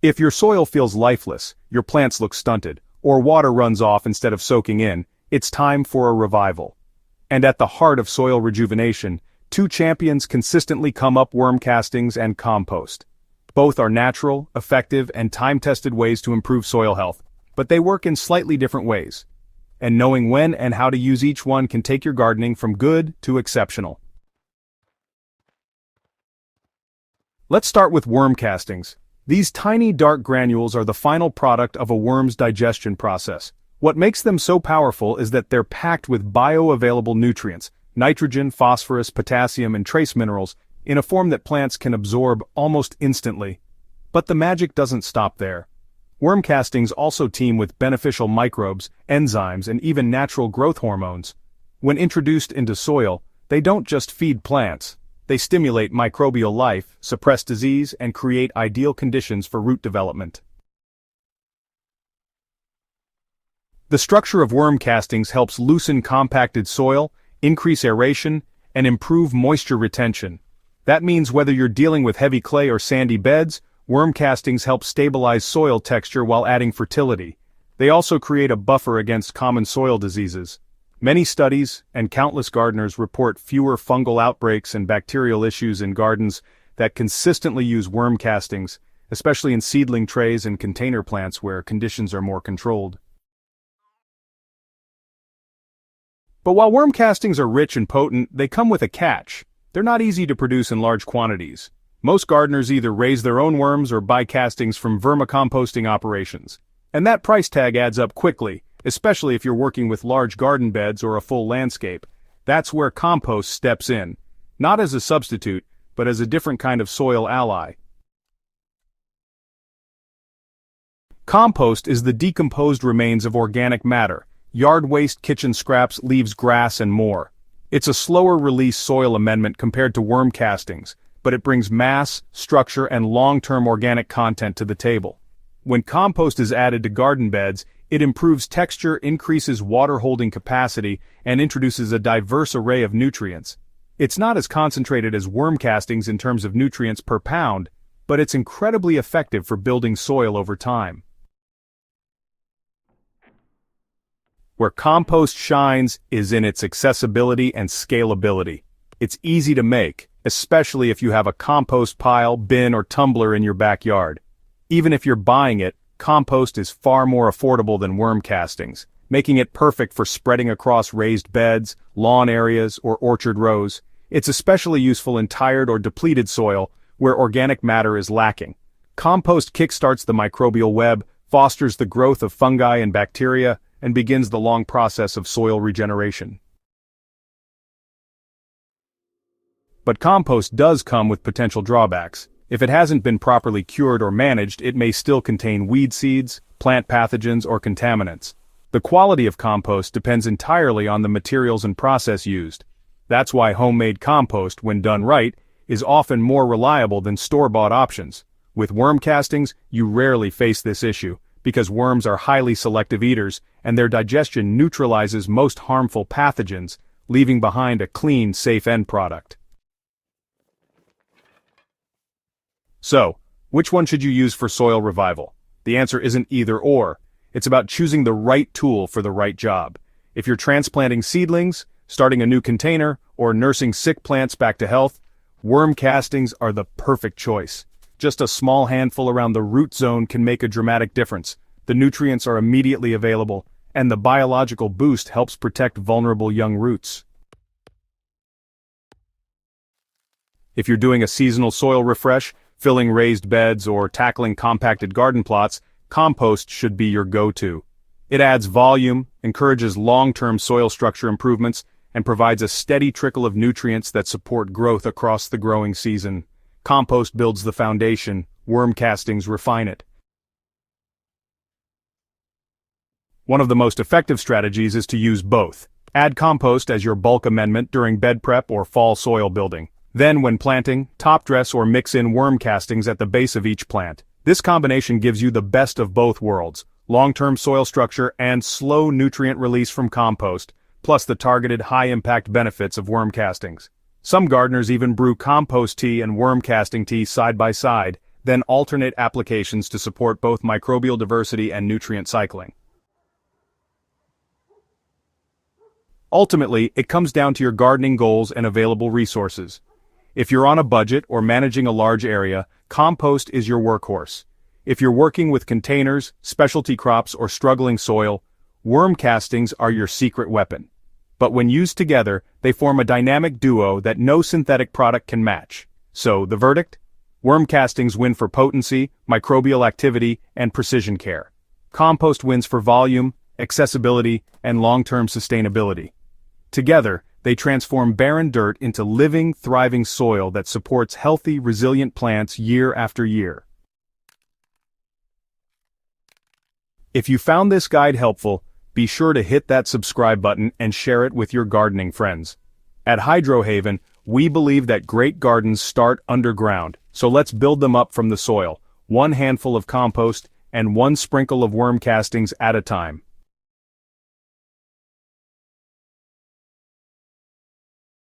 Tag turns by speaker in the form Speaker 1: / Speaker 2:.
Speaker 1: If your soil feels lifeless, your plants look stunted, or water runs off instead of soaking in, it's time for a revival. And at the heart of soil rejuvenation, two champions consistently come up: worm castings and compost. Both are natural, effective, and time-tested ways to improve soil health, but they work in slightly different ways. And knowing when and how to use each one can take your gardening from good to exceptional. Let's start with worm castings. These tiny dark granules are the final product of a worm's digestion process. What makes them so powerful is that they're packed with bioavailable nutrients, nitrogen, phosphorus, potassium, and trace minerals, in a form that plants can absorb almost instantly. But the magic doesn't stop there. Worm castings also team with beneficial microbes, enzymes, and even natural growth hormones. When introduced into soil, they don't just feed plants. They stimulate microbial life, suppress disease, and create ideal conditions for root development. The structure of worm castings helps loosen compacted soil, increase aeration, and improve moisture retention. That means whether you're dealing with heavy clay or sandy beds, worm castings help stabilize soil texture while adding fertility. They also create a buffer against common soil diseases. Many studies and countless gardeners report fewer fungal outbreaks and bacterial issues in gardens that consistently use worm castings, especially in seedling trays and container plants where conditions are more controlled. But while worm castings are rich and potent, they come with a catch. They're not easy to produce in large quantities. Most gardeners either raise their own worms or buy castings from vermicomposting operations. And that price tag adds up quickly, especially if you're working with large garden beds or a full landscape. That's where compost steps in, not as a substitute, but as a different kind of soil ally. Compost is the decomposed remains of organic matter, yard waste, kitchen scraps, leaves, grass, and more. It's a slower-release soil amendment compared to worm castings, but it brings mass, structure, and long-term organic content to the table. When compost is added to garden beds, it improves texture, increases water-holding capacity, and introduces a diverse array of nutrients. It's not as concentrated as worm castings in terms of nutrients per pound, but it's incredibly effective for building soil over time. Where compost shines is in its accessibility and scalability. It's easy to make, especially if you have a compost pile, bin, or tumbler in your backyard. Even if you're buying it, compost is far more affordable than worm castings, making it perfect for spreading across raised beds, lawn areas, or orchard rows. It's especially useful in tired or depleted soil where organic matter is lacking. Compost kickstarts the microbial web, fosters the growth of fungi and bacteria, and begins the long process of soil regeneration. But compost does come with potential drawbacks. If it hasn't been properly cured or managed, it may still contain weed seeds, plant pathogens, or contaminants. The quality of compost depends entirely on the materials and process used. That's why homemade compost, when done right, is often more reliable than store-bought options. With worm castings, you rarely face this issue, because worms are highly selective eaters, and their digestion neutralizes most harmful pathogens, leaving behind a clean, safe end product. So, which one should you use for soil revival? The answer isn't either or. It's about choosing the right tool for the right job. If you're transplanting seedlings, starting a new container, or nursing sick plants back to health, worm castings are the perfect choice. Just a small handful around the root zone can make a dramatic difference. The nutrients are immediately available, and the biological boost helps protect vulnerable young roots. If you're doing a seasonal soil refresh, filling raised beds, or tackling compacted garden plots, compost should be your go-to. It adds volume, encourages long-term soil structure improvements, and provides a steady trickle of nutrients that support growth across the growing season. Compost builds the foundation, worm castings refine it. One of the most effective strategies is to use both. Add compost as your bulk amendment during bed prep or fall soil building. Then, when planting, top dress or mix in worm castings at the base of each plant. This combination gives you the best of both worlds, long-term soil structure and slow nutrient release from compost, plus the targeted high-impact benefits of worm castings. Some gardeners even brew compost tea and worm casting tea side by side, then alternate applications to support both microbial diversity and nutrient cycling. Ultimately, it comes down to your gardening goals and available resources. If you're on a budget or managing a large area, compost is your workhorse. If you're working with containers, specialty crops, or struggling soil, worm castings are your secret weapon. But when used together, they form a dynamic duo that no synthetic product can match. So, the verdict? Worm castings win for potency, microbial activity, and precision care. Compost wins for volume, accessibility, and long-term sustainability. Together, they transform barren dirt into living, thriving soil that supports healthy, resilient plants year after year. If you found this guide helpful, be sure to hit that subscribe button and share it with your gardening friends. At Hydrohaven, we believe that great gardens start underground, so let's build them up from the soil, one handful of compost and one sprinkle of worm castings at a time.